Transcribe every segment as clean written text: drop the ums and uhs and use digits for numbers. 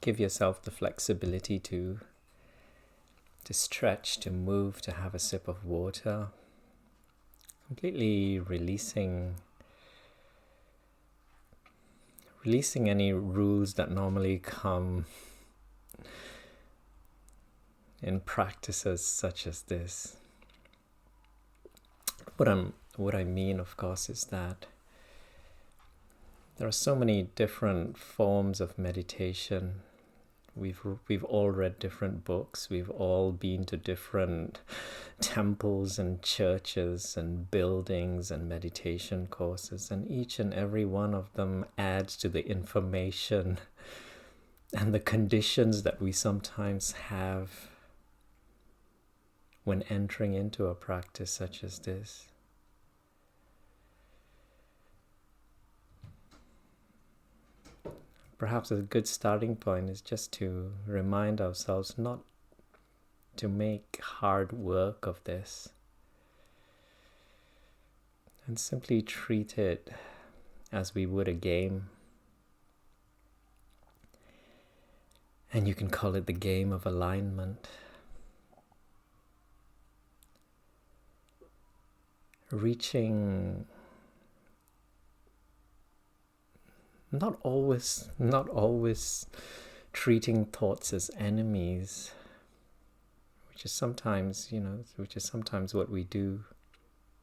give yourself the flexibility to stretch, to move, to have a sip of water, completely releasing any rules that normally come in practices such as this. What I mean, of course, is that there are so many different forms of meditation. We've all read different books. We've all been to different temples and churches and buildings and meditation courses, and each and every one of them adds to the information and the conditions that we sometimes have when entering into a practice such as this. Perhaps a good starting point is just to remind ourselves not to make hard work of this, and simply treat it as we would a game. And you can call it the game of alignment. Reaching not always treating thoughts as enemies, which is sometimes what we do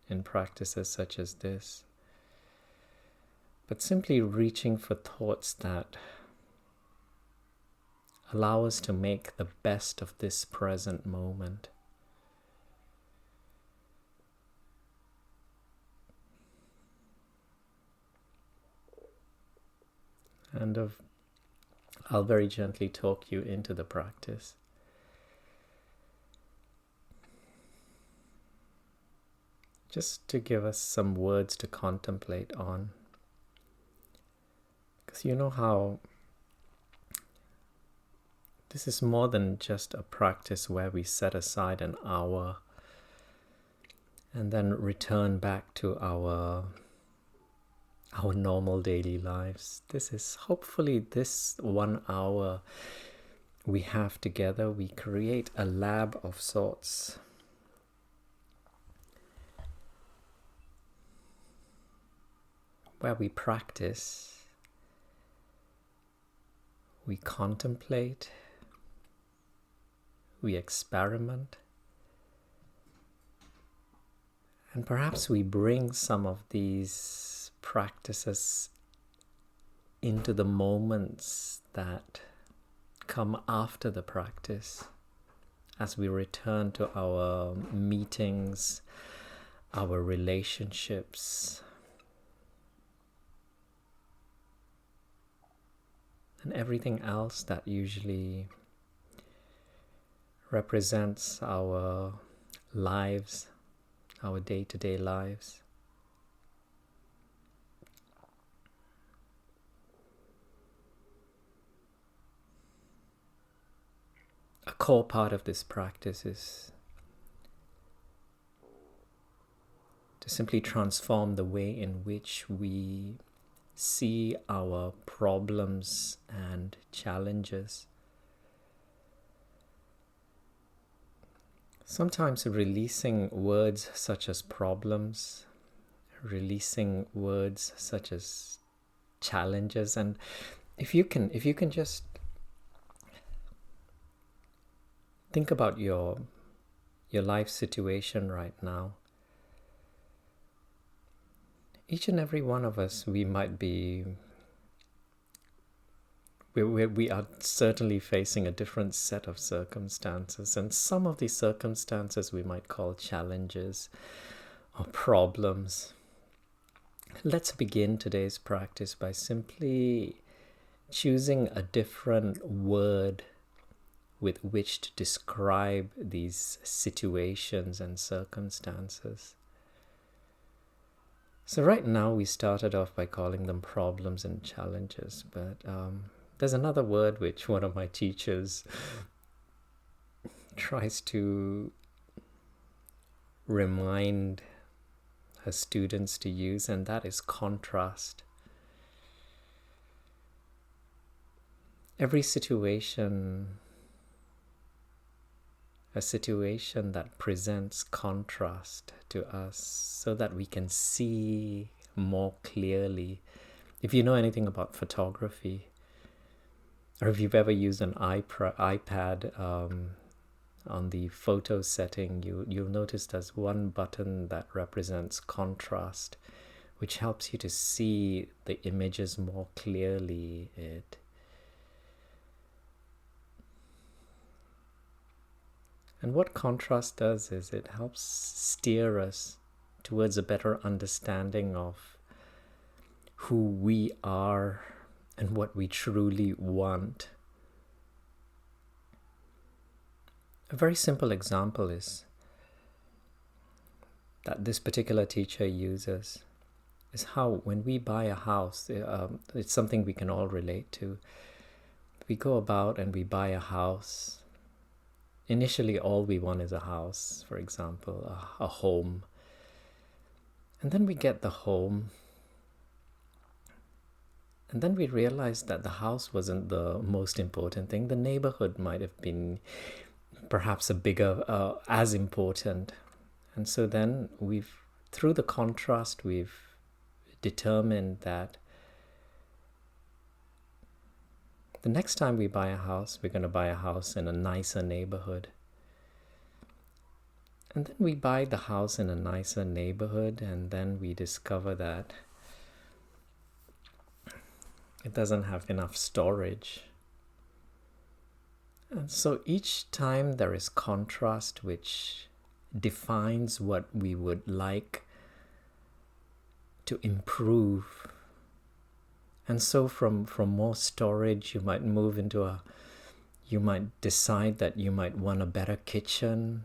in practices such as this, but simply reaching for thoughts that allow us to make the best of this present moment. And I'll very gently talk you into the practice. Just to give us some words to contemplate on. Because you know how this is more than just a practice where we set aside an hour and then return back to our normal daily lives. This is hopefully this 1 hour we have together. We create a lab of sorts. Where we practice, we contemplate, we experiment, and perhaps we bring some of these practices into the moments that come after the practice, as we return to our meetings, our relationships, and everything else that usually represents our lives, our day-to-day lives. A core part of this practice is to simply transform the way in which we see our problems and challenges. Sometimes releasing words such as problems, releasing words such as challenges, and if you can just think about your life situation right now. Each and every one of us, we are certainly facing a different set of circumstances, and some of these circumstances we might call challenges or problems. Let's begin today's practice by simply choosing a different word with which to describe these situations and circumstances. So right now we started off by calling them problems and challenges, but there's another word which one of my teachers tries to remind her students to use, and that is contrast. every situation, a situation that presents contrast to us so that we can see more clearly. If you know anything about photography, or if you've ever used an iPad on the photo setting, you'll notice there's one button that represents contrast, which helps you to see the images more clearly. And what contrast does is it helps steer us towards a better understanding of who we are and what we truly want. A very simple example is that this particular teacher uses is how when we buy a house, it's something we can all relate to. We go about and we buy a house. Initially, all we want is a house, for example, a home. And then we get the home. And then we realize that the house wasn't the most important thing. The neighborhood might have been perhaps a bigger, as important. And so then through the contrast, we've determined that the next time we buy a house, we're going to buy a house in a nicer neighborhood. And then we buy the house in a nicer neighborhood, and then we discover that it doesn't have enough storage. And so each time there is contrast which defines what we would like to improve. And so from more storage, you might move into you might decide that you might want a better kitchen.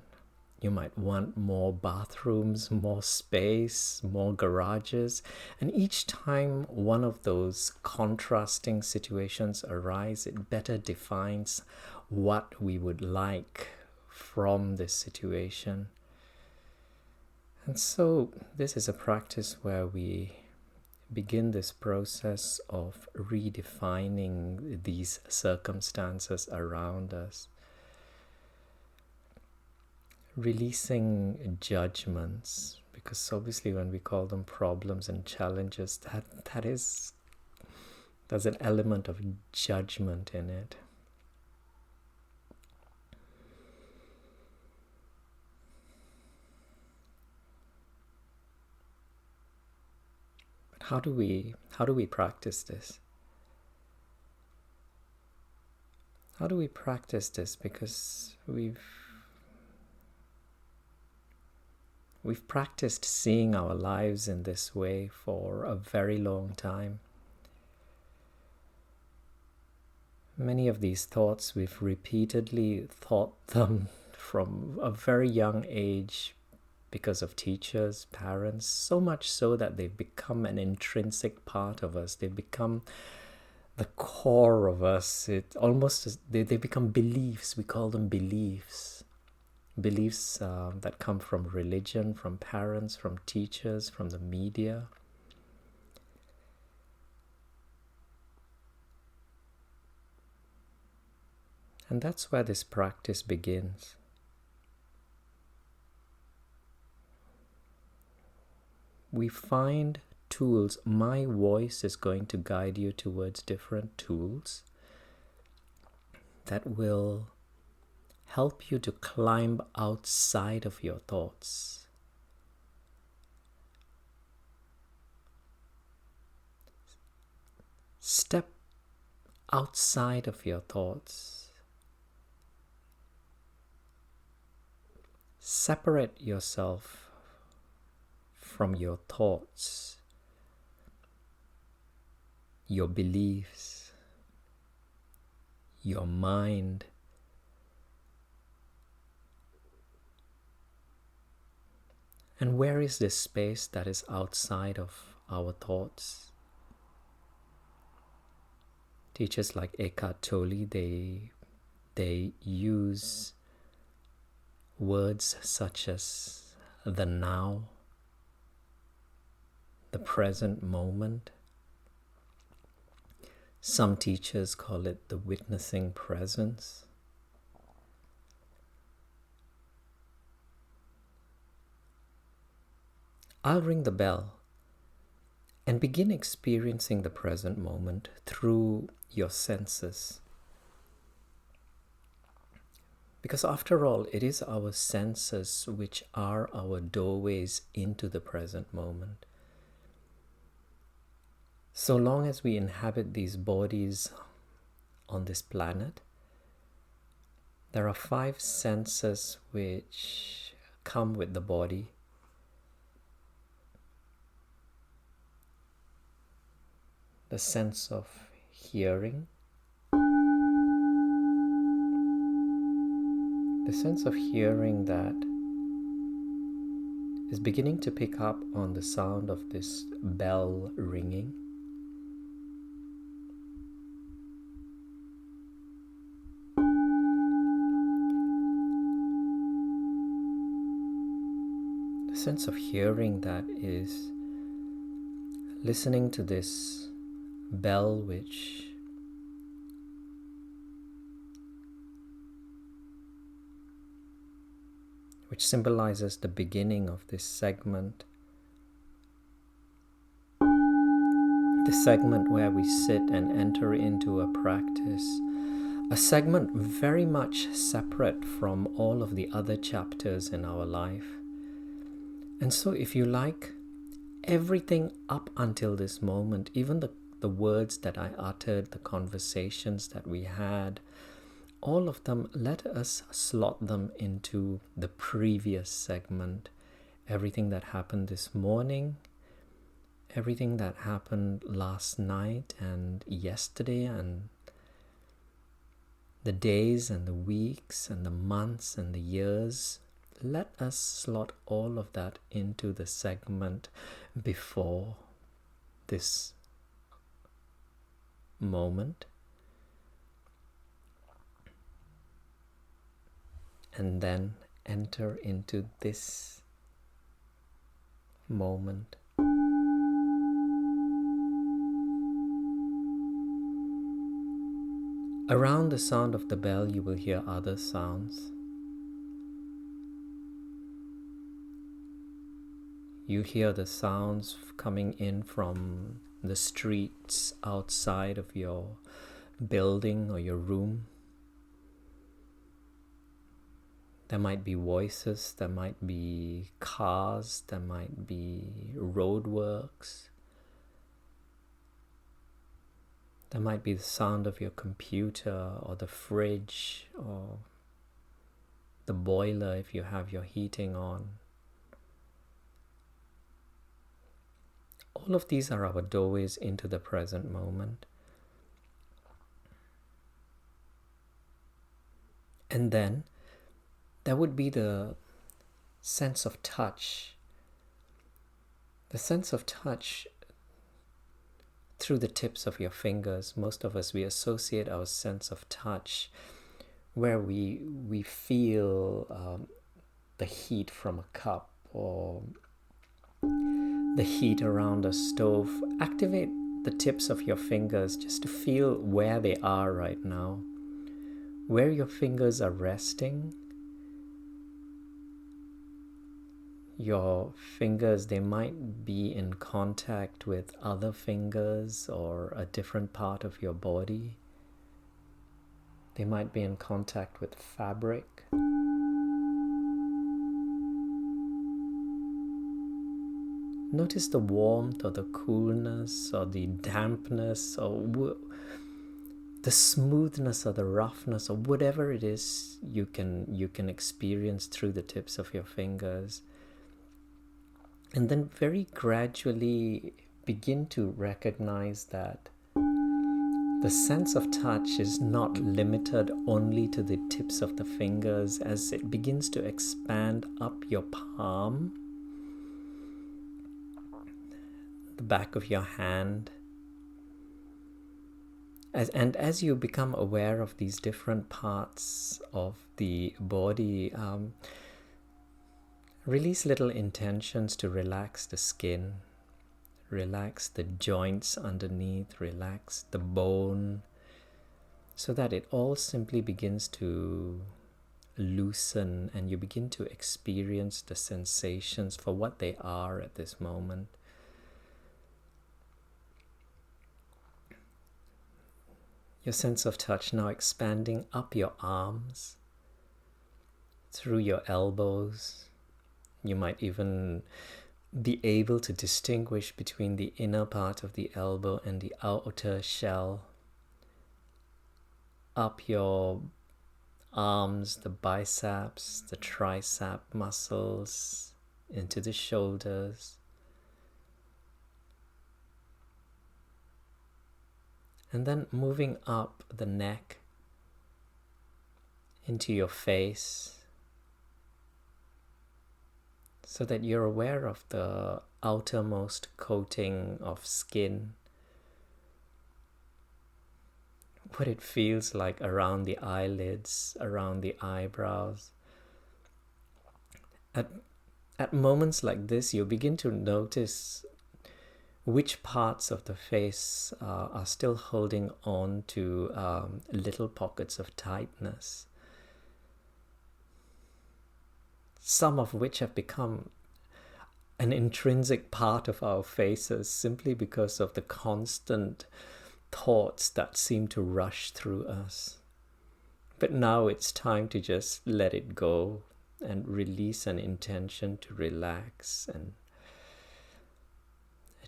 You might want more bathrooms, more space, more garages. And each time one of those contrasting situations arise, it better defines what we would like from this situation. And so this is a practice where we begin this process of redefining these circumstances around us, releasing judgments, because obviously when we call them problems and challenges, there's an element of judgment in it. How do we practice this? How do we practice this? Because we've practiced seeing our lives in this way for a very long time. Many of these thoughts, we've repeatedly thought them from a very young age, because of teachers, parents, so much so that they've become an intrinsic part of us. They've become the core of us. They become beliefs. We call them beliefs. Beliefs that come from religion, from parents, from teachers, from the media. And that's where this practice begins. We find tools. My voice is going to guide you towards different tools that will help you to climb outside of your thoughts. Step outside of your thoughts. Separate yourself from your thoughts, your beliefs, your mind. And where is this space that is outside of our thoughts? Teachers like Eckhart Tolle, they use words such as the now, the present moment, Some teachers call it the witnessing presence. I'll ring the bell and begin experiencing the present moment through your senses. Because after all, it is our senses which are our doorways into the present moment. So long as we inhabit these bodies on this planet, there are 5 senses which come with the body. The sense of hearing, the sense of hearing that is beginning to pick up on the sound of this bell ringing. The sense of hearing that is listening to this bell which symbolizes the beginning of this segment. The segment where we sit and enter into a practice. A segment very much separate from all of the other chapters in our life. And so if you like, everything up until this moment, even the words that I uttered, the conversations that we had, all of them, let us slot them into the previous segment. Everything that happened this morning, everything that happened last night and yesterday, and the days and the weeks and the months and the years, let us slot all of that into the segment before this moment. And then enter into this moment. Around the sound of the bell, you will hear other sounds. You hear the sounds coming in from the streets outside of your building or your room. There might be voices, there might be cars, there might be roadworks. There might be the sound of your computer or the fridge or the boiler if you have your heating on. All of these are our doorways into the present moment. And then there would be the sense of touch. The sense of touch through the tips of your fingers. Most of us, we associate our sense of touch where we feel the heat from a cup or the heat around a stove. Activate the tips of your fingers just to feel where they are right now, where your fingers are resting. Your fingers, they might be in contact with other fingers or a different part of your body. They might be in contact with fabric. Notice the warmth or the coolness or the dampness or the smoothness or the roughness or whatever it is you can experience through the tips of your fingers. And then very gradually begin to recognize that the sense of touch is not limited only to the tips of the fingers as it begins to expand up your palm, the back of your hand. As you become aware of these different parts of the body, release little intentions to relax the skin, Relax the joints underneath, relax the bone, so that it all simply begins to loosen and you begin to experience the sensations for what they are at this moment. Your sense of touch now expanding up your arms, through your elbows. You might even be able to distinguish between the inner part of the elbow and the outer shell. Up your arms, the biceps, the tricep muscles, into the shoulders. And then moving up the neck into your face, so that you're aware of the outermost coating of skin, what it feels like around the eyelids, around the eyebrows. At moments like this, you begin to notice which parts of the face are still holding on to little pockets of tightness, some of which have become an intrinsic part of our faces simply because of the constant thoughts that seem to rush through us. But now it's time to just let it go and release an intention to relax and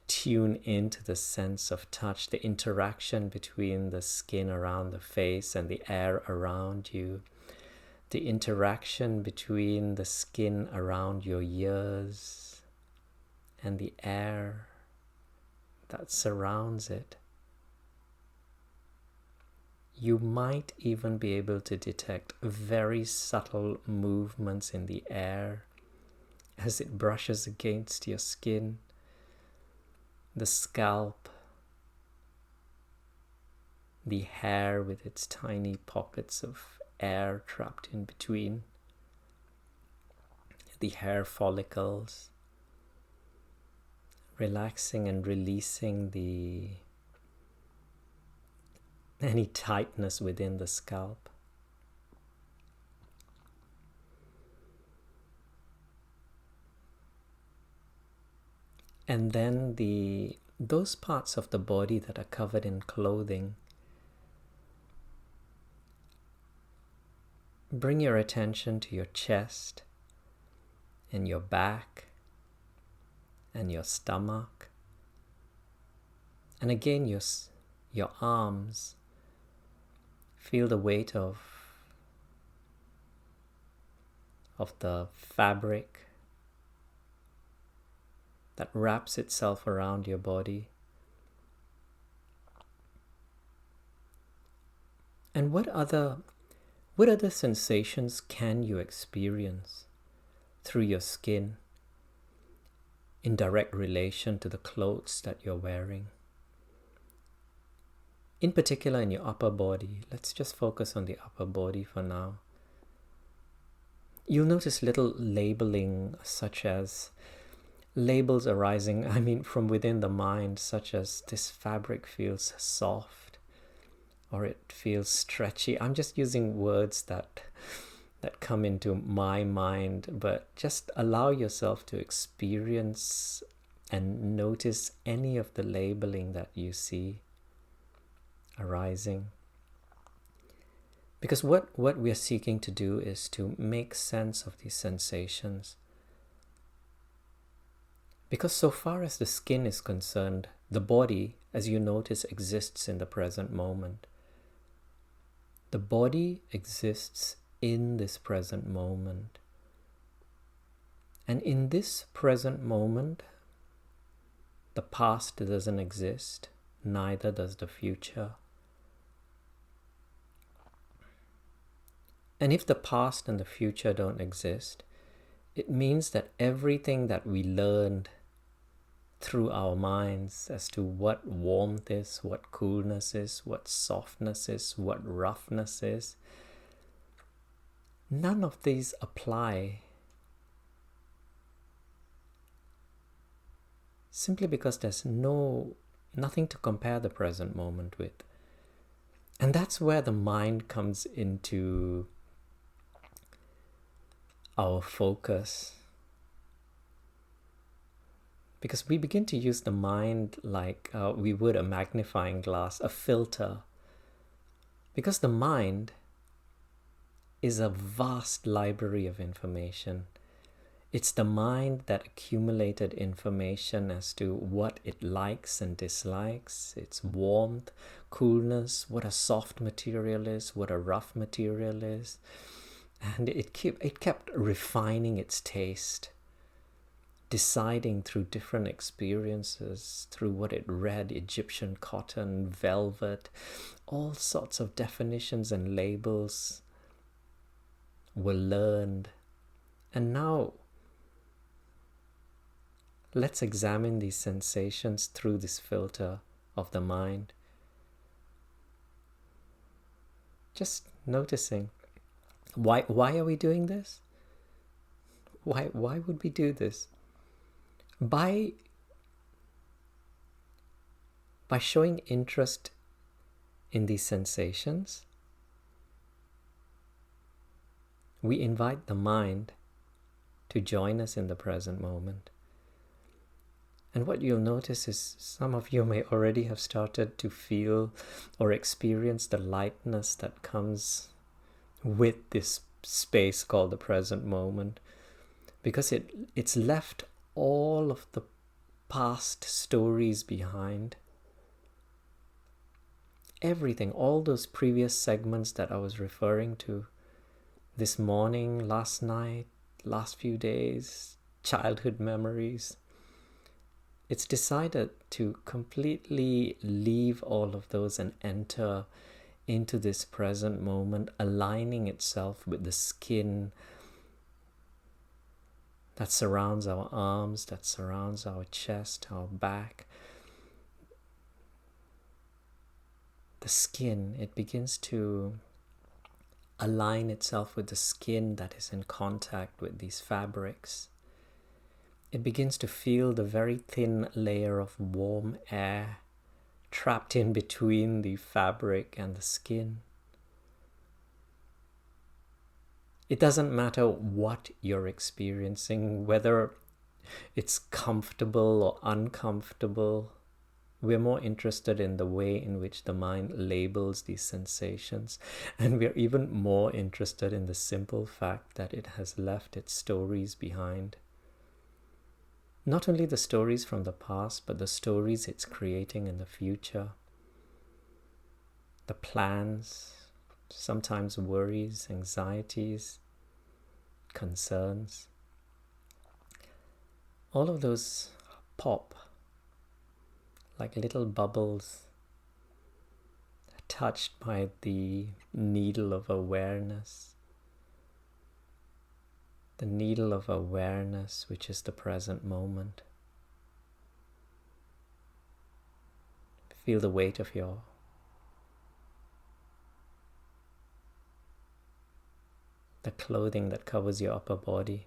tune into the sense of touch, the interaction between the skin around the face and the air around you, the interaction between the skin around your ears and the air that surrounds it. You might even be able to detect very subtle movements in the air as it brushes against your skin, the scalp, the hair with its tiny pockets of air trapped in between, the hair follicles, relaxing and releasing any tightness within the scalp. And then those parts of the body that are covered in clothing, bring your attention to your chest and your back and your stomach. And again, your arms. Feel the weight of the fabric that wraps itself around your body. And what other sensations can you experience through your skin in direct relation to the clothes that you're wearing? In particular, in your upper body. Let's just focus on the upper body for now. You'll notice little labeling, such as labels arising, from within the mind, such as this fabric feels soft or it feels stretchy. I'm just using words that come into my mind, but just allow yourself to experience and notice any of the labeling that you see arising. Because what we are seeking to do is to make sense of these sensations. Because so far as the skin is concerned, the body, as you notice, exists in the present moment. The body exists in this present moment. And in this present moment, the past doesn't exist, neither does the future. And if the past and the future don't exist, it means that everything that we learned through our minds as to what warmth is, what coolness is, what softness is, what roughness is, none of these apply. simply because there's nothing to compare the present moment with. And that's where the mind comes into our focus. Because we begin to use the mind like we would a magnifying glass, a filter. Because the mind is a vast library of information. It's the mind that accumulated information as to what it likes and dislikes, its warmth, coolness, what a soft material is, what a rough material is. And it kept refining its taste, deciding through different experiences, through what it read, Egyptian cotton, velvet, all sorts of definitions and labels were learned. And now, let's examine these sensations through this filter of the mind. Just noticing, why are we doing this? Why would we do this? By showing interest in these sensations, we invite the mind to join us in the present moment. And what you'll notice is some of you may already have started to feel or experience the lightness that comes with this space called the present moment, because it's left all of the past stories behind. Everything, all those previous segments that I was referring to this morning, last night, last few days, childhood memories. It's decided to completely leave all of those and enter into this present moment, aligning itself with the skin that surrounds our arms, that surrounds our chest, our back. The skin, it begins to align itself with the skin that is in contact with these fabrics. It begins to feel the very thin layer of warm air trapped in between the fabric and the skin. It doesn't matter what you're experiencing, whether it's comfortable or uncomfortable. We're more interested in the way in which the mind labels these sensations, and we're even more interested in the simple fact that it has left its stories behind. Not only the stories from the past, but the stories it's creating in the future. The plans, sometimes worries, anxieties, concerns. All of those pop like little bubbles touched by the needle of awareness. The needle of awareness, which is the present moment. Feel the weight of the clothing that covers your upper body.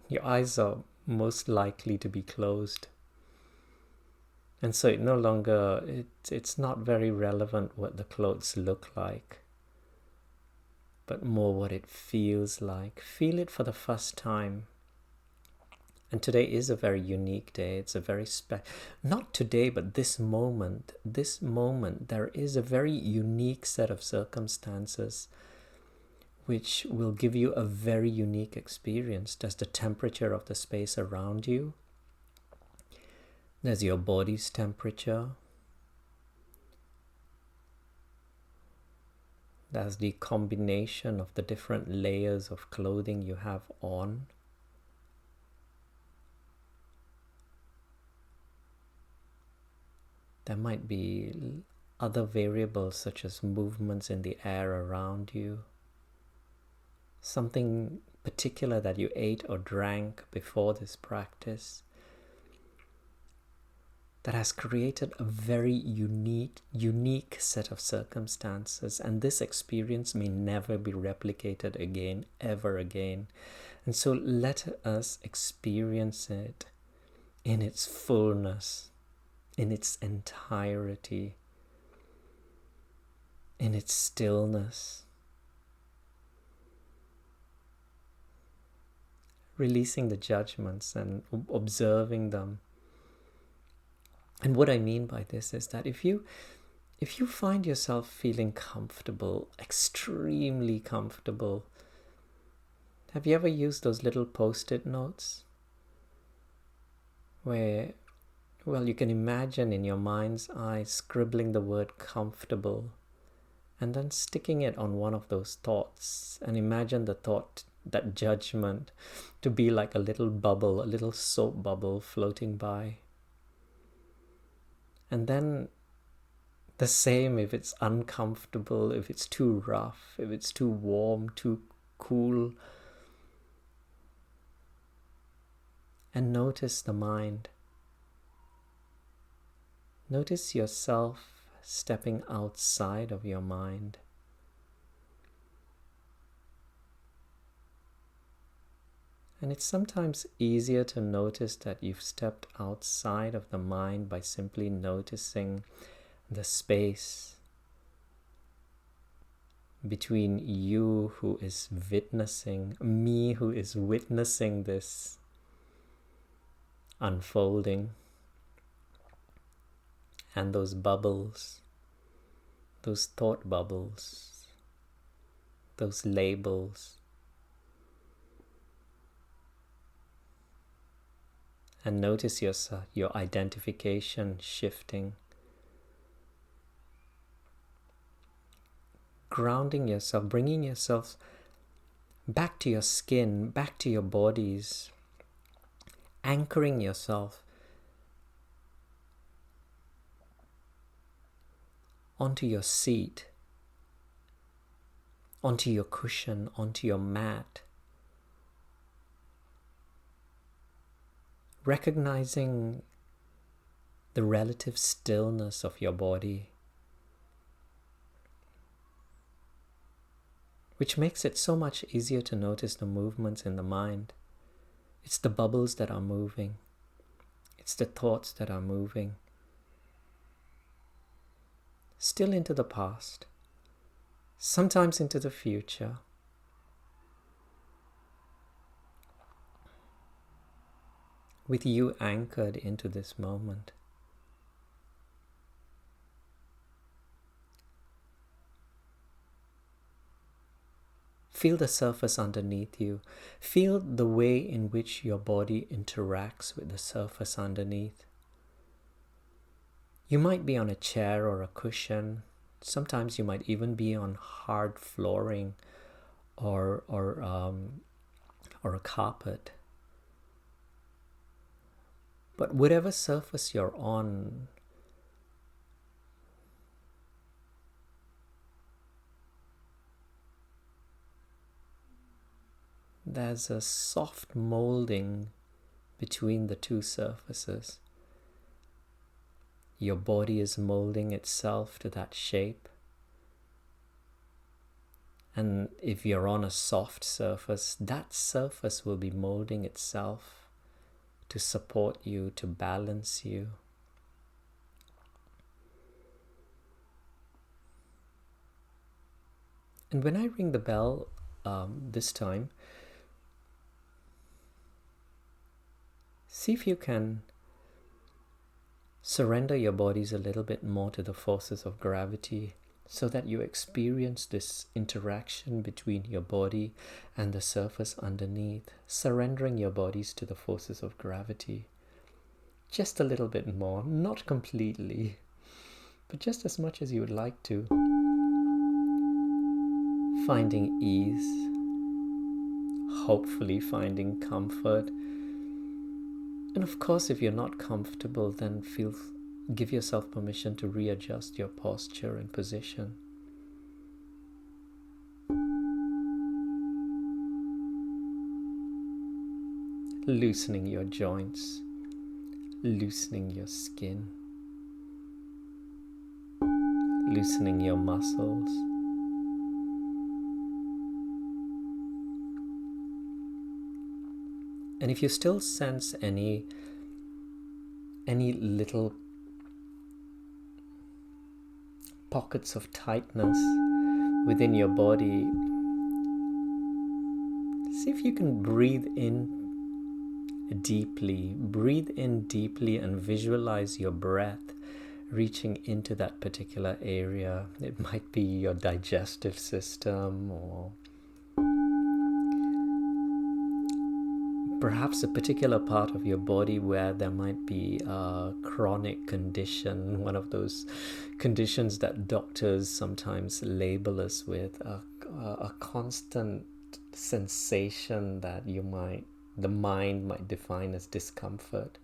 Your eyes are most likely to be closed. And so it's not very relevant what the clothes look like, but more what it feels like. Feel it for the first time. And today is a very unique day. It's a very not today, but this moment, there is a very unique set of circumstances which will give you a very unique experience. There's the temperature of the space around you. There's your body's temperature. There's the combination of the different layers of clothing you have on. There might be other variables such as movements in the air around you. Something particular that you ate or drank before this practice that has created a very unique set of circumstances, and this experience may never be replicated again, ever again. And so let us experience it in its fullness, in its entirety, in its stillness. Releasing the judgments and observing them. And what I mean by this is that if you find yourself feeling comfortable, extremely comfortable, have you ever used those little post-it notes where, well, you can imagine in your mind's eye scribbling the word comfortable and then sticking it on one of those thoughts, and imagine the thought, that judgment, to be like a little bubble, a little soap bubble floating by. And then the same if it's uncomfortable, if it's too rough, if it's too warm, too cool. And notice the mind. Notice yourself stepping outside of your mind. And it's sometimes easier to notice that you've stepped outside of the mind by simply noticing the space between you who is witnessing, me who is witnessing this unfolding, and those bubbles, those thought bubbles, those labels. And notice your identification shifting. Grounding yourself, bringing yourself back to your skin, back to your bodies, anchoring yourself onto your seat, onto your cushion, onto your mat. Recognizing the relative stillness of your body, which makes it so much easier to notice the movements in the mind. It's the bubbles that are moving. It's the thoughts that are moving. Still into the past, sometimes into the future. With you anchored into this moment. Feel the surface underneath you. Feel the way in which your body interacts with the surface underneath. You might be on a chair or a cushion. Sometimes you might even be on hard flooring or a carpet. But whatever surface you're on, there's a soft molding between the two surfaces. Your body is molding itself to that shape. And if you're on a soft surface, that surface will be molding itself to support you, to balance you. And when I ring the bell this time, see if you can surrender your bodies a little bit more to the forces of gravity, so that you experience this interaction between your body and the surface underneath, surrendering your bodies to the forces of gravity. Just a little bit more, not completely, but just as much as you would like to. Finding ease, hopefully finding comfort. And of course, if you're not comfortable, then give yourself permission to readjust your posture and position. Loosening your joints, loosening your skin, loosening your muscles. And if you still sense any little pockets of tightness within your body, see if you can breathe in deeply and visualize your breath reaching into that particular area. It might be your digestive system, or perhaps a particular part of your body where there might be a chronic condition, one of those conditions that doctors sometimes label us with, a constant sensation that the mind might define as discomfort.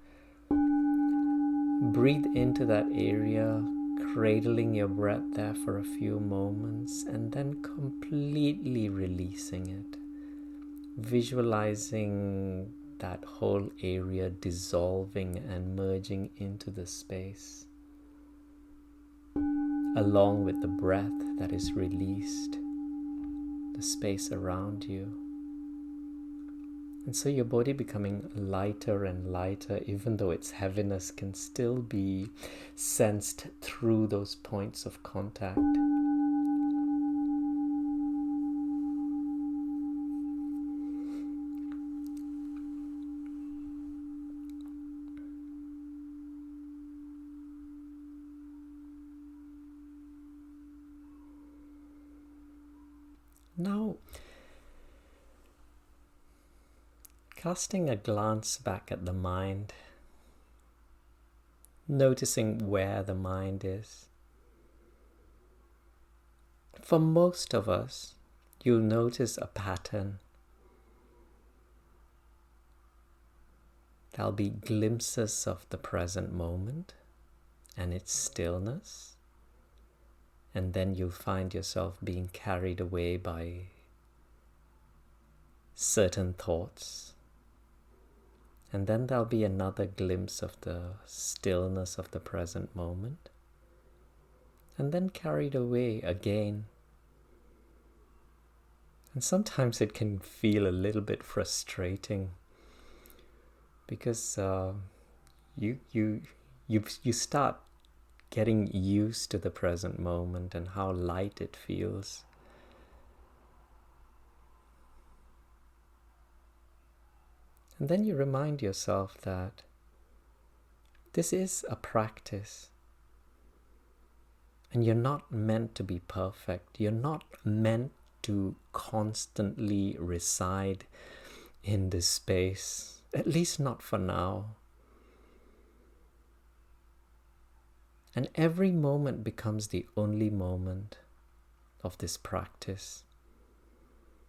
Breathe into that area, cradling your breath there for a few moments, and then completely releasing it. Visualizing that whole area dissolving and merging into the space, along with the breath that is released, the space around you. And so your body becoming lighter and lighter, even though its heaviness can still be sensed through those points of contact. Now, casting a glance back at the mind, noticing where the mind is. For most of us, you'll notice a pattern. There'll be glimpses of the present moment and its stillness, and then you'll find yourself being carried away by certain thoughts. And then there'll be another glimpse of the stillness of the present moment, and then carried away again. And sometimes it can feel a little bit frustrating, because you start getting used to the present moment and how light it feels. And then you remind yourself that this is a practice, and you're not meant to be perfect. You're not meant to constantly reside in this space, at least not for now. And every moment becomes the only moment of this practice.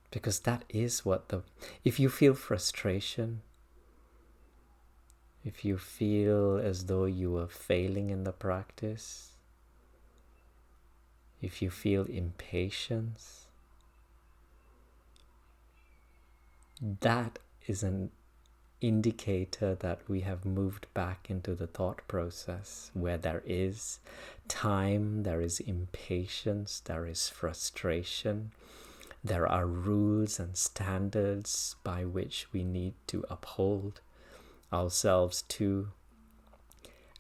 Because that is if you feel frustration, if you feel as though you are failing in the practice, if you feel impatience, that is an indicator that we have moved back into the thought process where there is time, there is impatience, there is frustration. There are rules and standards by which we need to uphold ourselves to.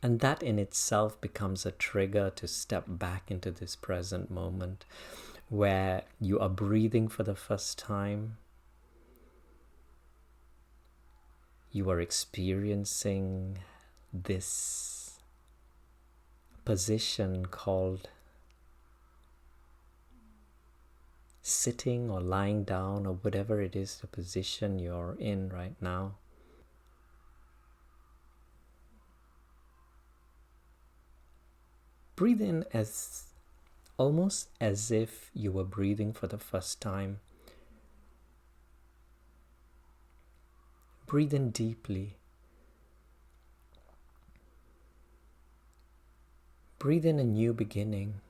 And that in itself becomes a trigger to step back into this present moment where you are breathing for the first time. You are experiencing this position called sitting or lying down, or whatever it is, the position you're in right now. Breathe in almost as if you were breathing for the first time. Breathe in deeply. Breathe in a new beginning.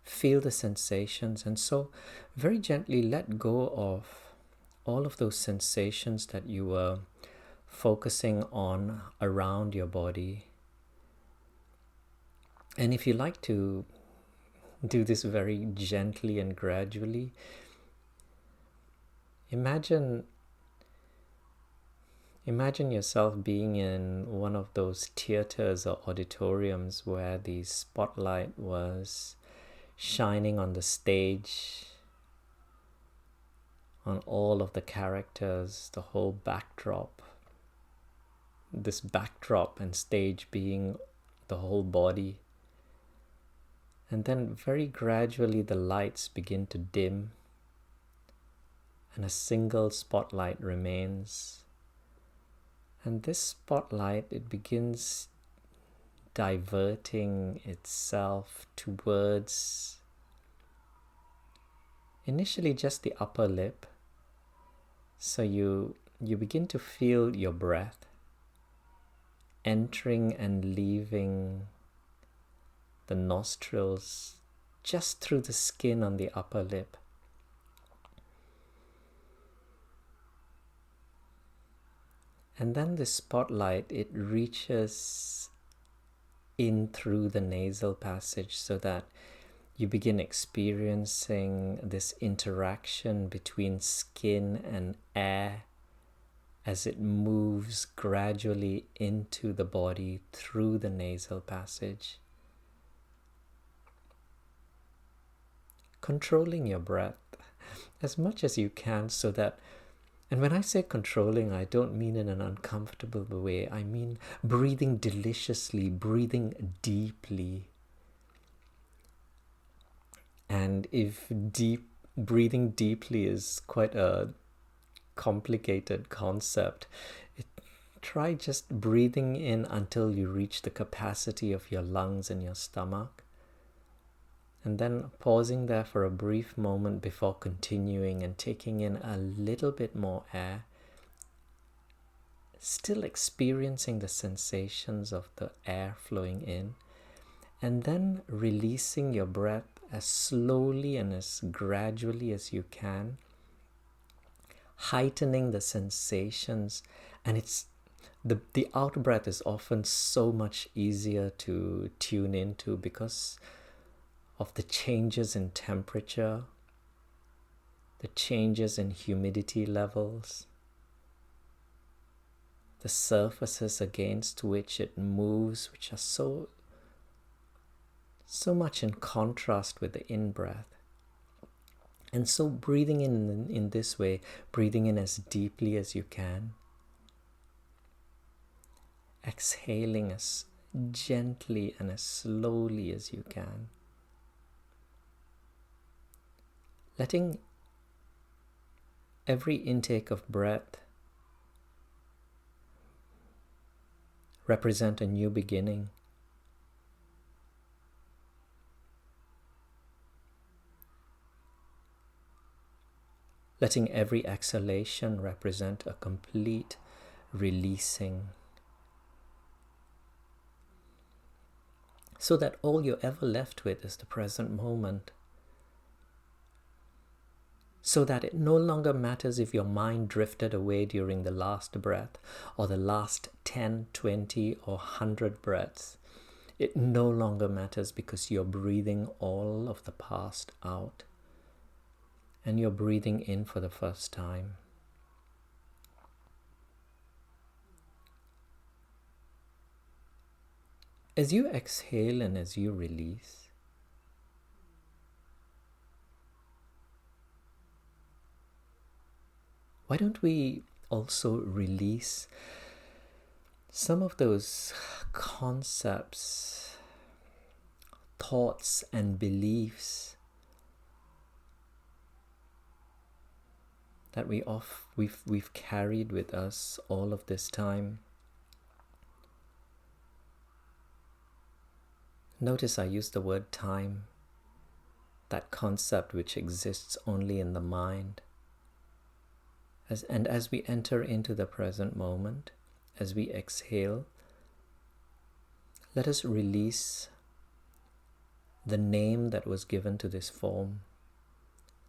Feel the sensations, and so very gently let go of all of those sensations that you were focusing on around your body. And if you like to do this very gently and gradually, Imagine yourself being in one of those theaters or auditoriums where the spotlight was shining on the stage, on all of the characters, the whole backdrop. This backdrop and stage being the whole body. And then very gradually the lights begin to dim and a single spotlight remains. And this spotlight, it begins diverting itself towards initially just the upper lip. So you begin to feel your breath entering and leaving the nostrils just through the skin on the upper lip. And then the spotlight, it reaches in through the nasal passage so that you begin experiencing this interaction between skin and air as it moves gradually into the body through the nasal passage. Controlling your breath as much as you can so that, and when I say controlling, I don't mean in an uncomfortable way. I mean breathing deliciously, breathing deeply. And if breathing deeply is quite a complicated concept, try just breathing in until you reach the capacity of your lungs and your stomach. And then pausing there for a brief moment before continuing and taking in a little bit more air. Still experiencing the sensations of the air flowing in. And then releasing your breath as slowly and as gradually as you can. Heightening the sensations. And it's the out breath is often so much easier to tune into because of the changes in temperature, the changes in humidity levels, the surfaces against which it moves, which are so much in contrast with the in-breath. And so breathing in this way, breathing in as deeply as you can, exhaling as gently and as slowly as you can. Letting every intake of breath represent a new beginning. Letting every exhalation represent a complete releasing. So that all you're ever left with is the present moment. So that it no longer matters if your mind drifted away during the last breath or the last 10, 20 or 100 breaths. It no longer matters because you're breathing all of the past out and you're breathing in for the first time. As you exhale and as you release, why don't we also release some of those concepts, thoughts and beliefs that we've carried with us all of this time. Notice I use the word time, that concept which exists only in the mind. As we enter into the present moment, as we exhale, let us release the name that was given to this form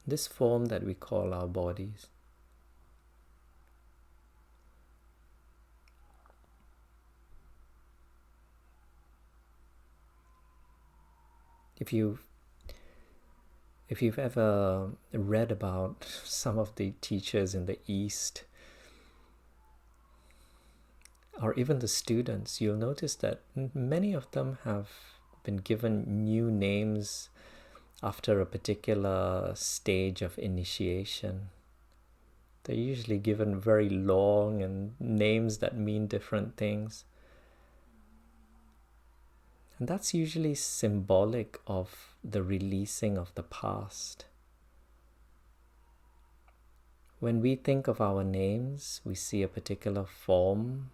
that we call our bodies. If you If you've ever read about some of the teachers in the East, or even the students, you'll notice that many of them have been given new names after a particular stage of initiation. They're usually given very long and names that mean different things. And that's usually symbolic of the releasing of the past. When we think of our names, we see a particular form.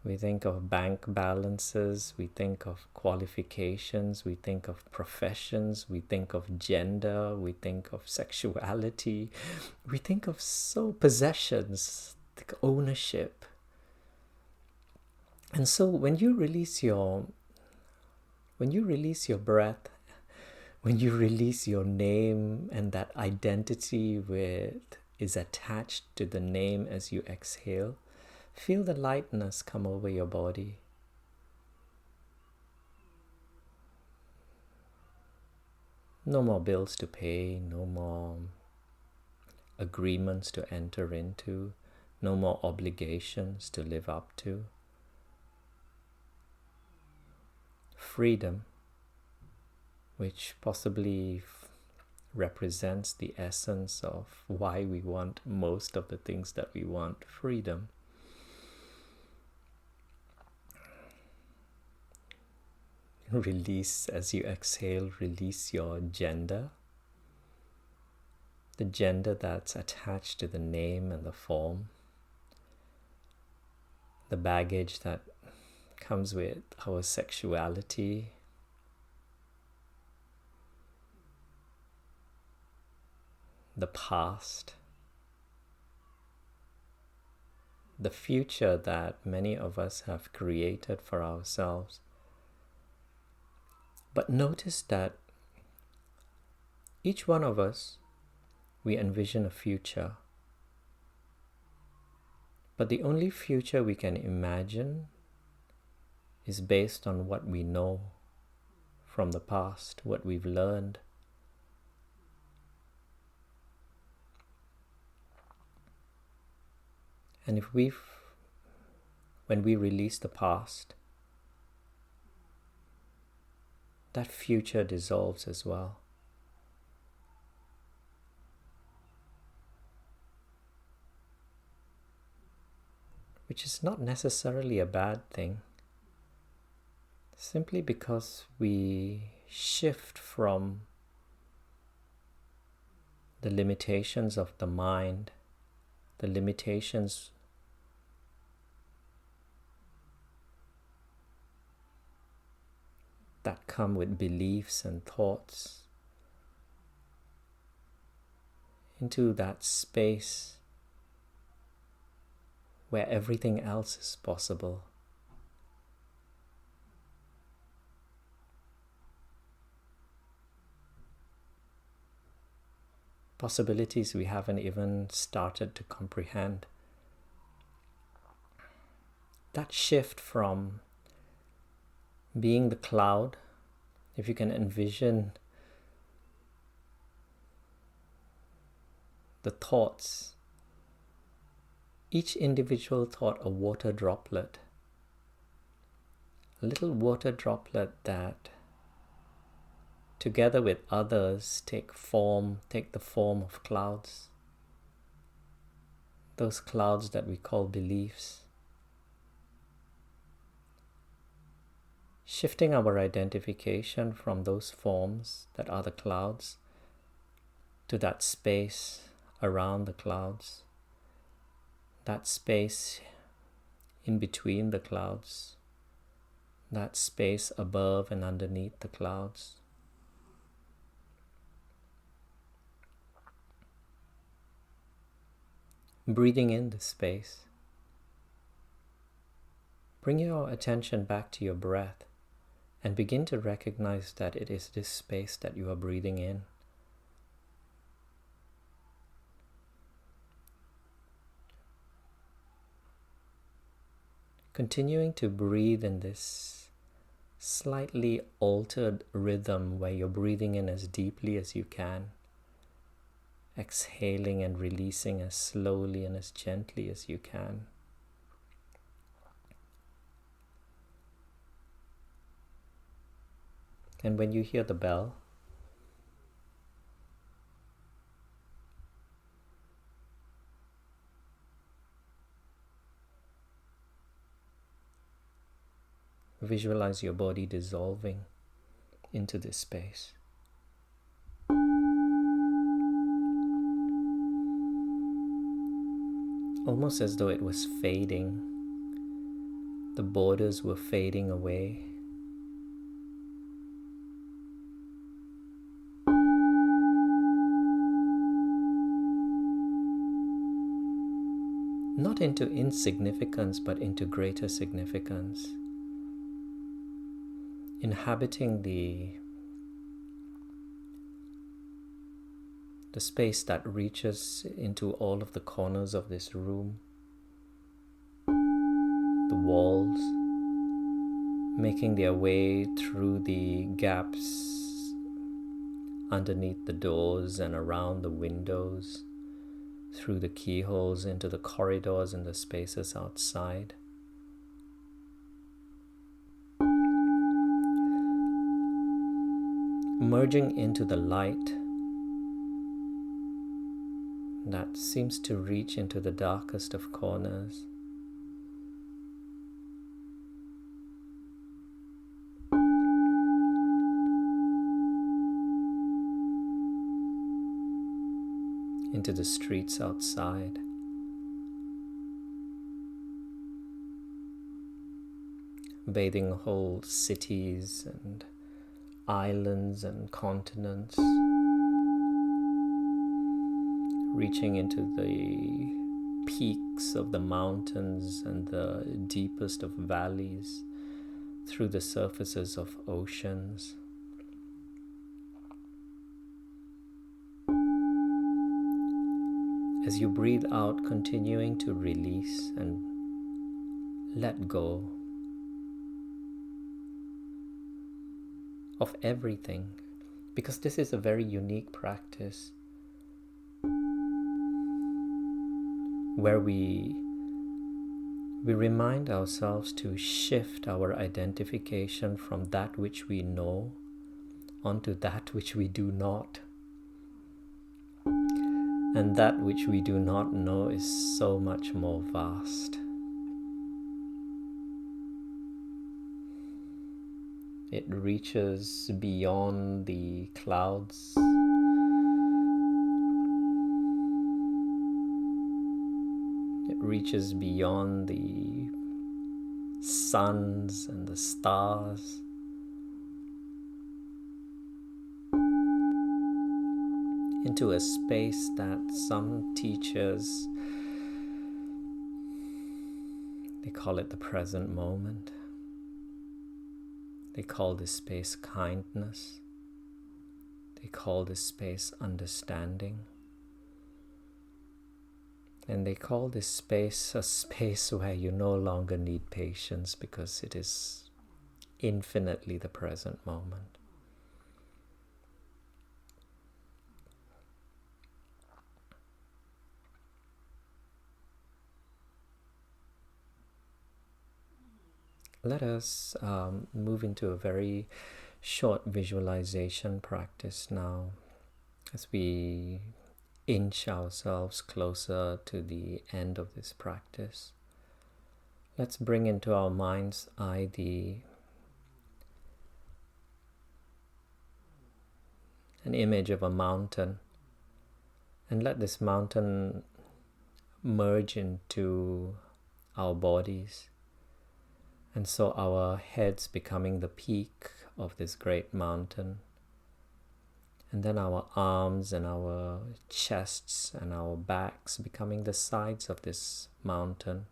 We think of bank balances, we think of qualifications, we think of professions, we think of gender, we think of sexuality, we think of possessions, like ownership. And so when you release your breath, when you release your name and that identity is attached to the name as you exhale, feel the lightness come over your body. No more bills to pay, no more agreements to enter into, no more obligations to live up to. Freedom, which possibly represents the essence of why we want most of the things that we want. Freedom. Release, as you exhale, release your gender. The gender that's attached to the name and the form. The baggage that comes with our sexuality. The past. The future that many of us have created for ourselves. But notice that each one of us, we envision a future. But the only future we can imagine is based on what we know from the past, what we've learned. And when we release the past, that future dissolves as well. Which is not necessarily a bad thing, simply because we shift from the limitations of the mind, the limitations that come with beliefs and thoughts, into that space where everything else is possible. Possibilities we haven't even started to comprehend. That shift from being the cloud, if you can envision the thoughts, each individual thought a water droplet, a little water droplet that together with others take the form of clouds, those clouds that we call beliefs. Shifting our identification from those forms that are the clouds to that space around the clouds, that space in between the clouds, that space above and underneath the clouds. Breathing in the space. Bring your attention back to your breath and begin to recognize that it is this space that you are breathing in. Continuing to breathe in this slightly altered rhythm where you're breathing in as deeply as you can, exhaling and releasing as slowly and as gently as you can. And when you hear the bell, visualize your body dissolving into this space. Almost as though it was fading. The borders were fading away. Not into insignificance, but into greater significance. Inhabiting the space that reaches into all of the corners of this room, the walls, making their way through the gaps underneath the doors and around the windows, through the keyholes into the corridors and the spaces outside. Merging into the light that seems to reach into the darkest of corners. Into the streets outside. Bathing whole cities and islands and continents. Reaching into the peaks of the mountains and the deepest of valleys, through the surfaces of oceans. As you breathe out, continuing to release and let go of everything, because this is a very unique practice where we remind ourselves to shift our identification from that which we know onto that which we do not. And that which we do not know is so much more vast. It reaches beyond the clouds. It reaches beyond the suns and the stars. Into a space that some teachers, they call it the present moment. They call this space kindness. They call this space understanding. And they call this space a space where you no longer need patience, because it is infinitely the present moment. Let us move into a very short visualization practice now, as we inch ourselves closer to the end of this practice. Let's bring into our mind's eye an image of a mountain, and let this mountain merge into our bodies. And so our heads becoming the peak of this great mountain. And then our arms and our chests and our backs becoming the sides of this mountain.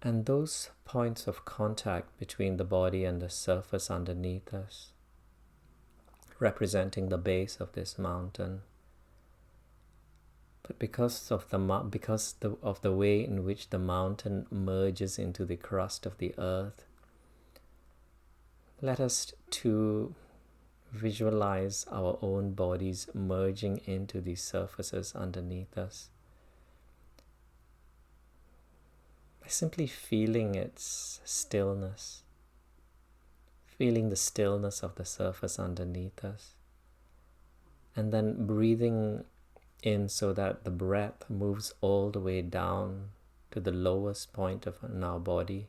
And those points of contact between the body and the surface underneath us, representing the base of this mountain. But because of the way in which the mountain merges into the crust of the earth, let us to visualize our own bodies merging into these surfaces underneath us by simply feeling its stillness, feeling the stillness of the surface underneath us, and then breathing in so that the breath moves all the way down to the lowest point of our body.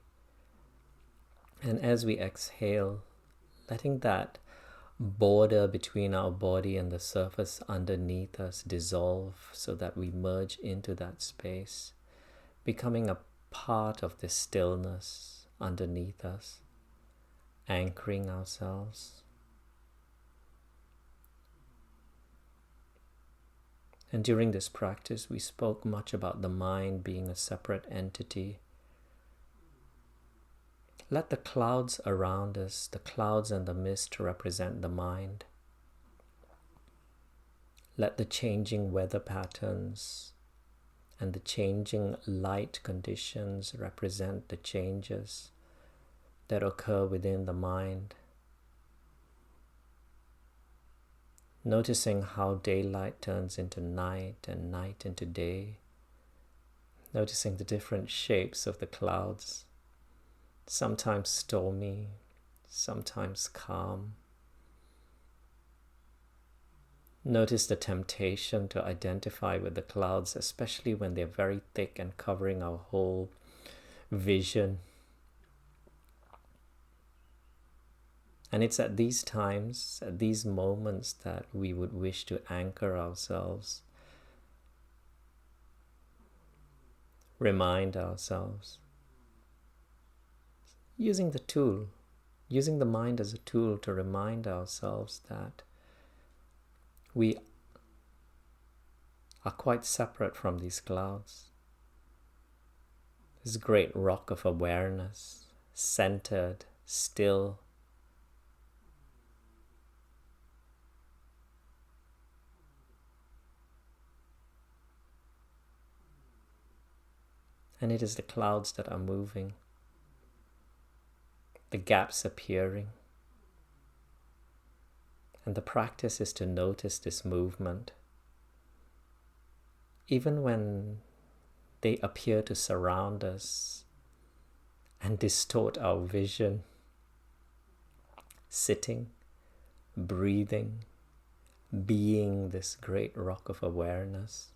And as we exhale, letting that border between our body and the surface underneath us dissolve so that we merge into that space, becoming a part of the stillness underneath us, anchoring ourselves. And during this practice, we spoke much about the mind being a separate entity. Let the clouds around us, the clouds and the mist, represent the mind. Let the changing weather patterns and the changing light conditions represent the changes that occur within the mind. Noticing how daylight turns into night and night into day. Noticing the different shapes of the clouds, sometimes stormy, sometimes calm. Notice the temptation to identify with the clouds, especially when they're very thick and covering our whole vision. And it's at these times, at these moments, that we would wish to anchor ourselves, remind ourselves, using the mind as a tool to remind ourselves that we are quite separate from these clouds. This great rock of awareness, centered, still, and it is the clouds that are moving, the gaps appearing. And the practice is to notice this movement, even when they appear to surround us and distort our vision. Sitting, breathing, being this great rock of awareness.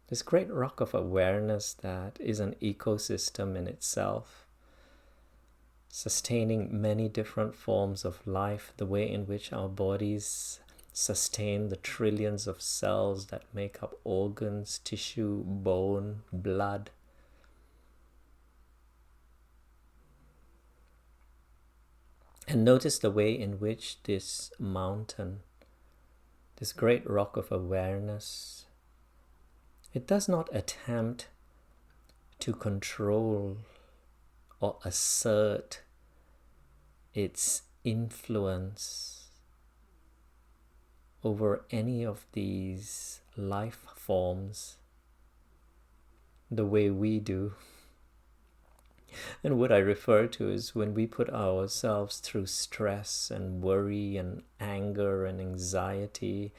This great rock of awareness that is an ecosystem in itself, sustaining many different forms of life, the way in which our bodies sustain the trillions of cells that make up organs, tissue, bone, blood. And notice the way in which this mountain, this great rock of awareness, it does not attempt to control or assert its influence over any of these life forms the way we do. And what I refer to is when we put ourselves through stress and worry and anger and anxiety,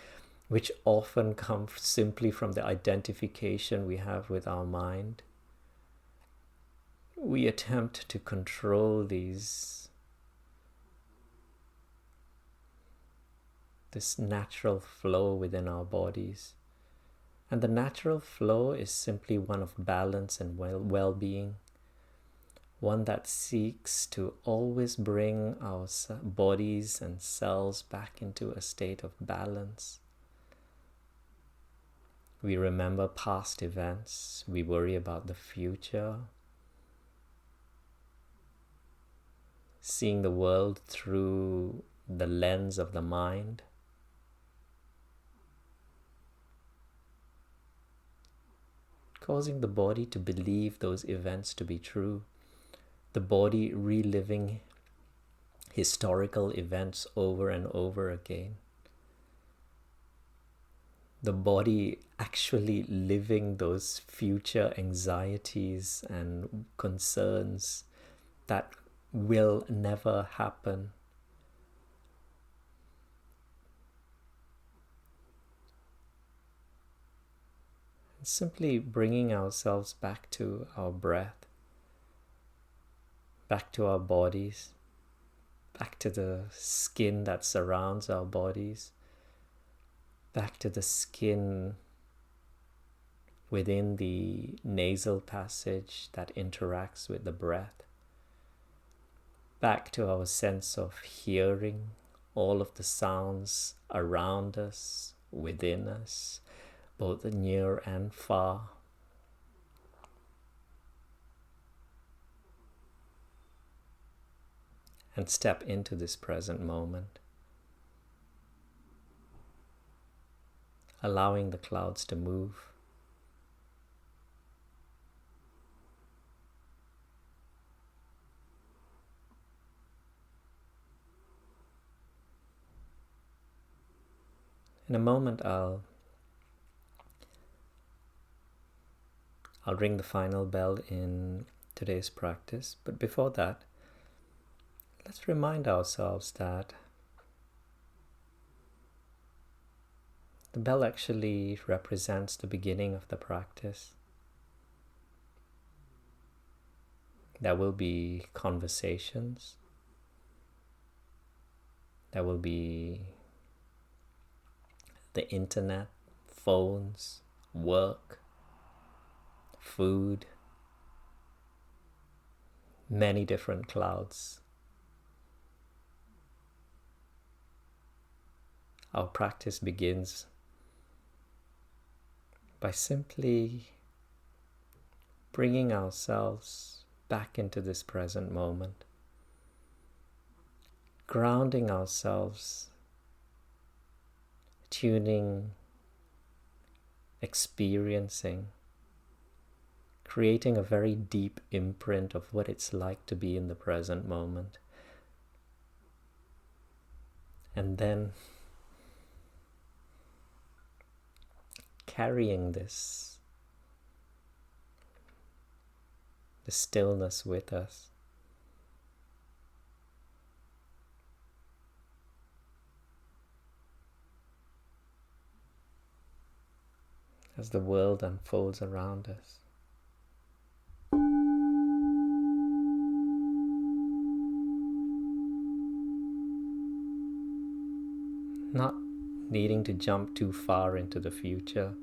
which often come simply from the identification we have with our mind. We attempt to control this natural flow within our bodies. And the natural flow is simply one of balance and well-being, one that seeks to always bring our bodies and cells back into a state of balance. We remember past events, we worry about the future, seeing the world through the lens of the mind. Causing the body to believe those events to be true, the body reliving historical events over and over again. the body actually living those future anxieties and concerns that will never happen. Simply bringing ourselves back to our breath, back to our bodies, back to the skin that surrounds our bodies, back to the skin within the nasal passage that interacts with the breath, back to our sense of hearing all of the sounds around us, within us, both near and far. And step into this present moment, allowing the clouds to move. In a moment, I'll ring the final bell in today's practice. But before that, let's remind ourselves that the bell actually represents the beginning of the practice. There will be conversations. There will be the internet, phones, work, food, many different clouds. Our practice begins by simply bringing ourselves back into this present moment, grounding ourselves, tuning, experiencing, creating a very deep imprint of what it's like to be in the present moment. And then carrying the stillness with us. As the world unfolds around us. Not needing to jump too far into the future,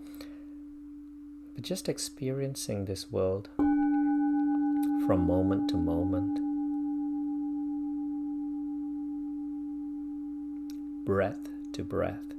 but just experiencing this world from moment to moment, breath to breath.